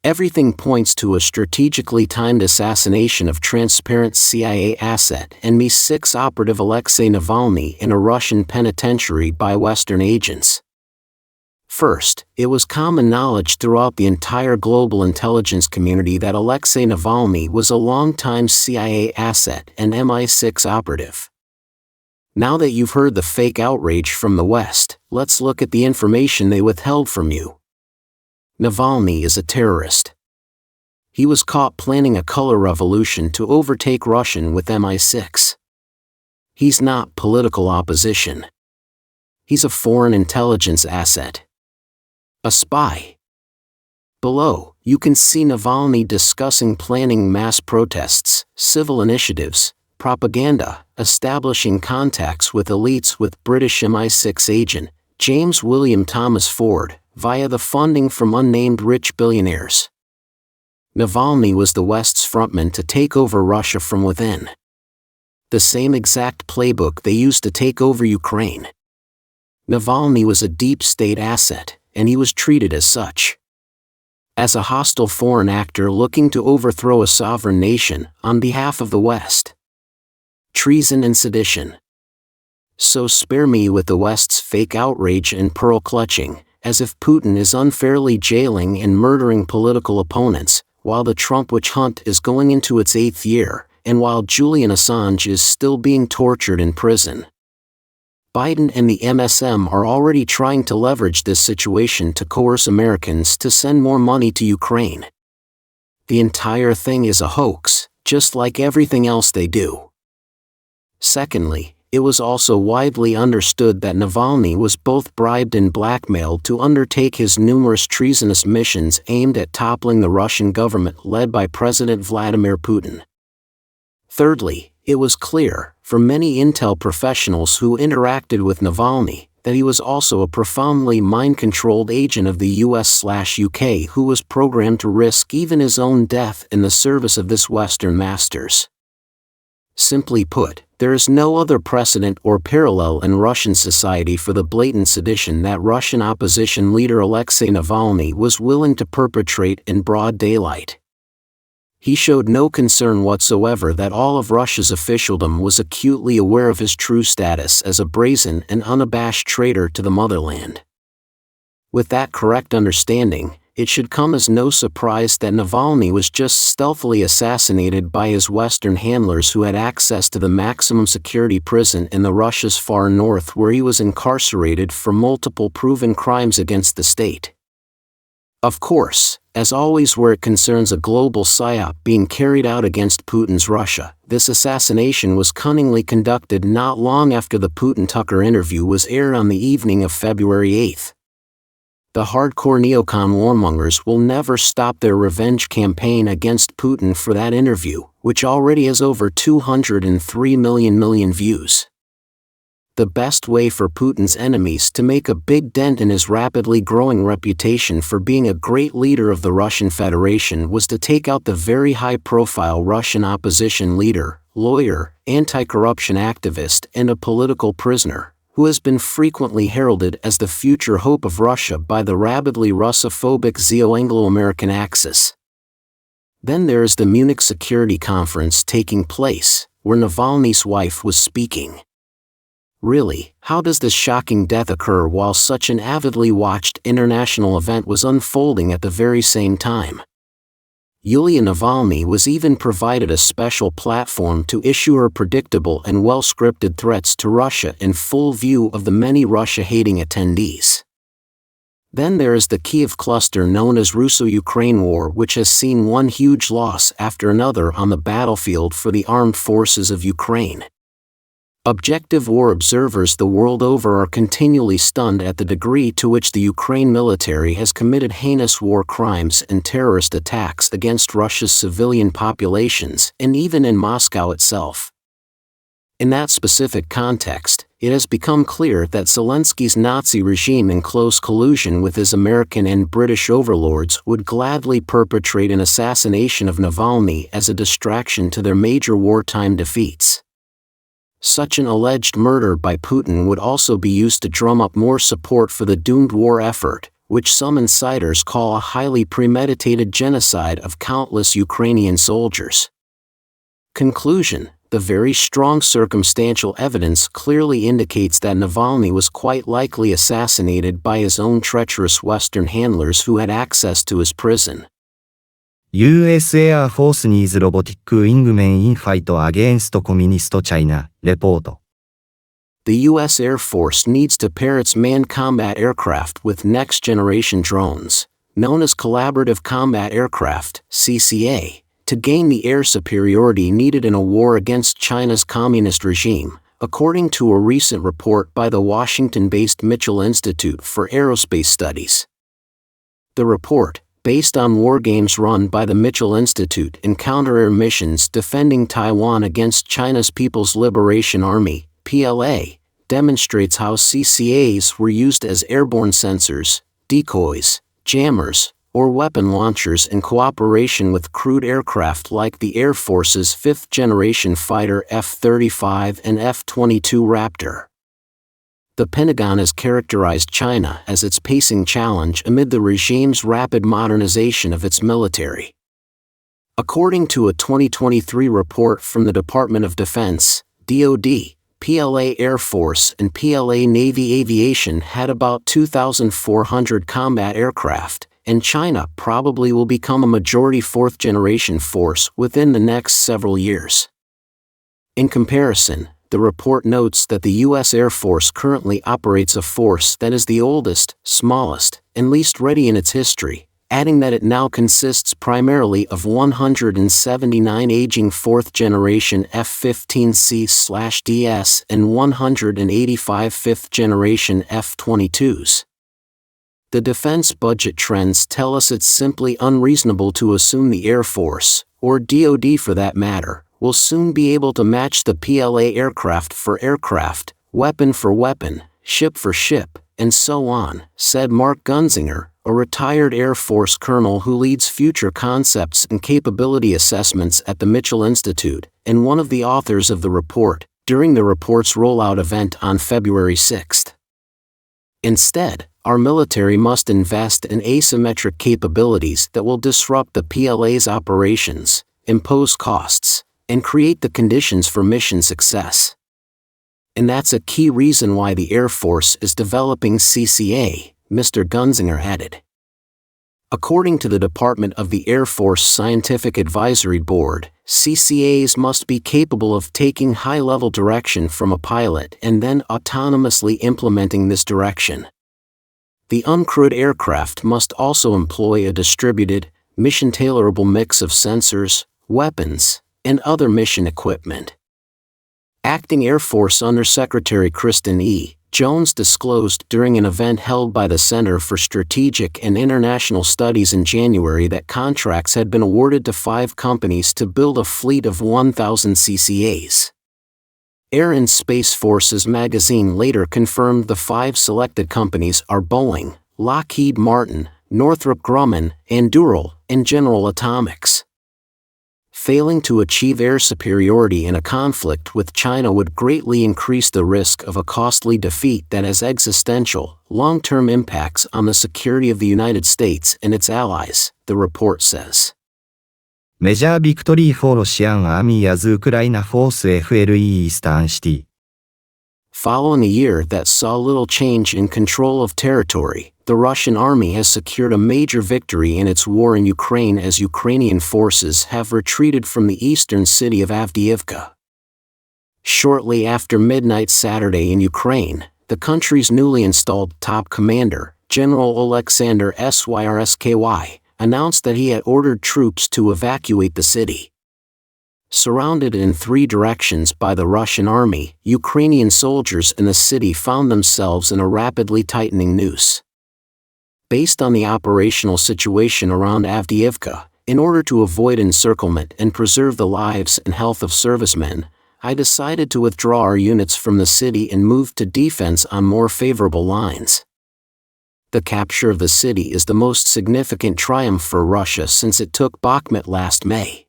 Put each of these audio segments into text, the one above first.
Everything points to a strategically timed assassination of transparent CIA asset and Mi-6 operative Alexei Navalny in a Russian penitentiary by Western agents. First, it was common knowledge throughout the entire global intelligence community that Alexei Navalny was a long-time CIA asset and Mi-6 operative. Now that you've heard the fake outrage from the West, let's look at the information they withheld from you. Navalny is a terrorist. He was caught planning a color revolution to overtake Russia with Mi-6. He's not political opposition. He's a foreign intelligence asset. A spy. Below, you can see Navalny discussing planning mass protests, civil initiatives, propaganda, establishing contacts with elites with British Mi-6 agent, James William Thomas Ford, via the funding from unnamed rich billionaires. Navalny was the West's frontman to take over Russia from within. The same exact playbook they used to take over Ukraine. Navalny was a deep state asset, and he was treated as such. As a hostile foreign actor looking to overthrow a sovereign nation on behalf of the West. Treason and sedition. So spare me with the West's fake outrage and pearl clutching, as if Putin is unfairly jailing and murdering political opponents, while the Trump witch hunt is going into its 8th year, and while Julian Assange is still being tortured in prison. Biden and the MSM are already trying to leverage this situation to coerce Americans to send more money to Ukraine. The entire thing is a hoax, just like everything else they do. Secondly, it was also widely understood that Navalny was both bribed and blackmailed to undertake his numerous treasonous missions aimed at toppling the Russian government led by President Vladimir Putin. Thirdly, it was clear, for many intel professionals who interacted with Navalny, that he was also a profoundly mind-controlled agent of the US/UK who was programmed to risk even his own death in the service of this Western masters. Simply put, there is no other precedent or parallel in Russian society for the blatant sedition that Russian opposition leader Alexei Navalny was willing to perpetrate in broad daylight. He showed no concern whatsoever that all of Russia's officialdom was acutely aware of his true status as a brazen and unabashed traitor to the motherland. With that correct understanding, it should come as no surprise that Navalny was just stealthily assassinated by his Western handlers who had access to the maximum security prison in the Russia's far north where he was incarcerated for multiple proven crimes against the state. Of course, as always where it concerns a global psyop being carried out against Putin's Russia, this assassination was cunningly conducted not long after the Putin-Tucker interview was aired on the evening of February 8. The hardcore neocon warmongers will never stop their revenge campaign against Putin for that interview, which already has over 203 million views. The best way for Putin's enemies to make a big dent in his rapidly growing reputation for being a great leader of the Russian Federation was to take out the very high-profile Russian opposition leader, lawyer, anti-corruption activist, and a political prisoner, who has been frequently heralded as the future hope of Russia by the rabidly Russophobic Xio-Anglo-American axis. Then there is the Munich Security Conference taking place, where Navalny's wife was speaking. Really, how does this shocking death occur while such an avidly watched international event was unfolding at the very same time? Yulia Navalny was even provided a special platform to issue her predictable and well-scripted threats to Russia in full view of the many Russia-hating attendees. Then there is the Kiev cluster known as Russo-Ukraine War, which has seen one huge loss after another on the battlefield for the armed forces of Ukraine. Objective war observers the world over are continually stunned at the degree to which the Ukraine military has committed heinous war crimes and terrorist attacks against Russia's civilian populations and even in Moscow itself. In that specific context, it has become clear that Zelensky's Nazi regime in close collusion with his American and British overlords would gladly perpetrate an assassination of Navalny as a distraction to their major wartime defeats. Such an alleged murder by Putin would also be used to drum up more support for the doomed war effort, which some insiders call a highly premeditated genocide of countless Ukrainian soldiers. Conclusion: the very strong circumstantial evidence clearly indicates that Navalny was quite likely assassinated by his own treacherous Western handlers who had access to his prison. US Air Force needs robotic wingmen in fight against Communist China, report. The U.S. Air Force needs to pair its manned combat aircraft with next-generation drones, known as Collaborative Combat Aircraft, CCA, to gain the air superiority needed in a war against China's communist regime, according to a recent report by the Washington-based Mitchell Institute for Aerospace Studies. The report, based on wargames run by the Mitchell Institute in counter-air missions defending Taiwan against China's People's Liberation Army, PLA, demonstrates how CCAs were used as airborne sensors, decoys, jammers, or weapon launchers in cooperation with crewed aircraft like the Air Force's fifth-generation fighter F-35 and F-22 Raptor. The Pentagon has characterized China as its pacing challenge amid the regime's rapid modernization of its military. According to a 2023 report from the Department of Defense, DoD, PLA Air Force and PLA Navy Aviation had about 2,400 combat aircraft, and China probably will become a majority fourth-generation force within the next several years. In comparison, the report notes that the U.S. Air Force currently operates a force that is the oldest, smallest, and least ready in its history, adding that it now consists primarily of 179 aging fourth-generation F-15C/DS and 185 fifth-generation F-22s. The defense budget trends tell us it's simply unreasonable to assume the Air Force, or DoD for that matter, will soon be able to match the PLA aircraft for aircraft, weapon for weapon, ship for ship, and so on, said Mark Gunzinger, a retired Air Force colonel who leads future concepts and capability assessments at the Mitchell Institute, and one of the authors of the report, during the report's rollout event on February 6. Instead, our military must invest in asymmetric capabilities that will disrupt the PLA's operations, impose costs, and create the conditions for mission success. And that's a key reason why the Air Force is developing CCA, Mr. Gunzinger added. According to the Department of the Air Force Scientific Advisory Board, CCAs must be capable of taking high-level direction from a pilot and then autonomously implementing this direction. The uncrewed aircraft must also employ a distributed, mission-tailorable mix of sensors, weapons, and other mission equipment. Acting Air Force Undersecretary Kristen E. Jones disclosed during an event held by the Center for Strategic and International Studies in January that contracts had been awarded to 5 companies to build a fleet of 1,000 CCAs. Air and Space Forces magazine later confirmed the 5 selected companies are Boeing, Lockheed Martin, Northrop Grumman, Anduril, and General Atomics. Failing to achieve air superiority in a conflict with China would greatly increase the risk of a costly defeat that has existential, long-term impacts on the security of the United States and its allies, the report says. Major victory for Russian Army as Ukraine force FLE Eastern City. Following a year that saw little change in control of territory, the Russian army has secured a major victory in its war in Ukraine as Ukrainian forces have retreated from the eastern city of Avdiivka. Shortly after midnight Saturday in Ukraine, the country's newly installed top commander, General Oleksandr Syrsky, announced that he had ordered troops to evacuate the city. Surrounded in 3 directions by the Russian army, Ukrainian soldiers in the city found themselves in a rapidly tightening noose. Based on the operational situation around Avdiivka, in order to avoid encirclement and preserve the lives and health of servicemen, I decided to withdraw our units from the city and move to defense on more favorable lines. The capture of the city is the most significant triumph for Russia since it took Bakhmut last May.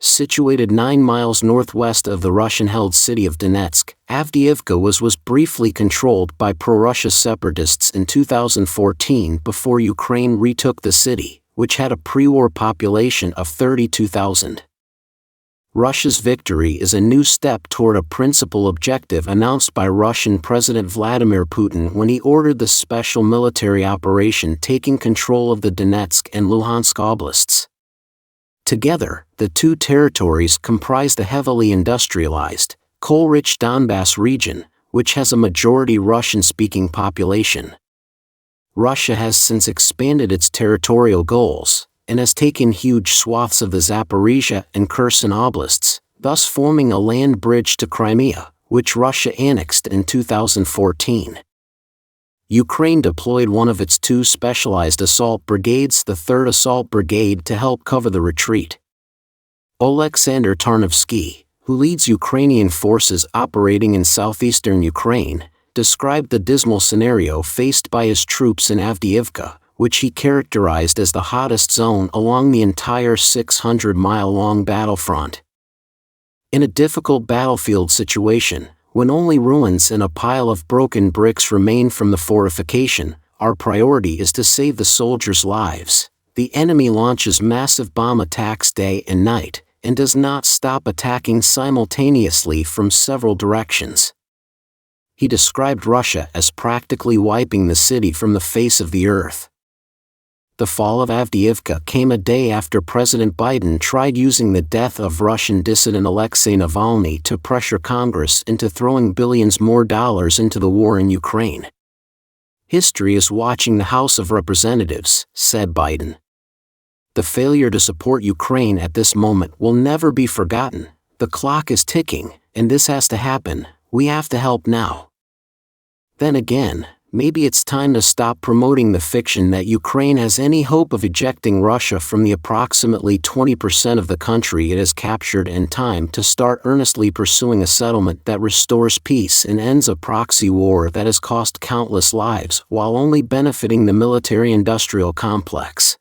Situated 9 miles northwest of the Russian-held city of Donetsk, Avdiivka was briefly controlled by pro-Russia separatists in 2014 before Ukraine retook the city, which had a pre-war population of 32,000. Russia's victory is a new step toward a principal objective announced by Russian President Vladimir Putin when he ordered the special military operation taking control of the Donetsk and Luhansk oblasts. Together, the two territories comprise the heavily industrialized, coal-rich Donbass region, which has a majority Russian-speaking population. Russia has since expanded its territorial goals, and has taken huge swaths of the Zaporizhia and Kherson oblasts, thus forming a land bridge to Crimea, which Russia annexed in 2014. Ukraine deployed one of its two specialized assault brigades, the 3rd Assault Brigade, to help cover the retreat. Oleksandr Tarnovsky, who leads Ukrainian forces operating in southeastern Ukraine, described the dismal scenario faced by his troops in Avdiivka, which he characterized as the hottest zone along the entire 600-mile-long battlefront. In a difficult battlefield situation, when only ruins and a pile of broken bricks remain from the fortification, our priority is to save the soldiers' lives. The enemy launches massive bomb attacks day and night, and does not stop attacking simultaneously from several directions. He described Russia as practically wiping the city from the face of the earth. The fall of Avdiivka came a day after President Biden tried using the death of Russian dissident Alexei Navalny to pressure Congress into throwing billions more dollars into the war in Ukraine. "History is watching the House of Representatives," said Biden. "The failure to support Ukraine at this moment will never be forgotten. The clock is ticking, and this has to happen. We have to help now." Then again, maybe it's time to stop promoting the fiction that Ukraine has any hope of ejecting Russia from the approximately 20% of the country it has captured, and time to start earnestly pursuing a settlement that restores peace and ends a proxy war that has cost countless lives while only benefiting the military-industrial complex.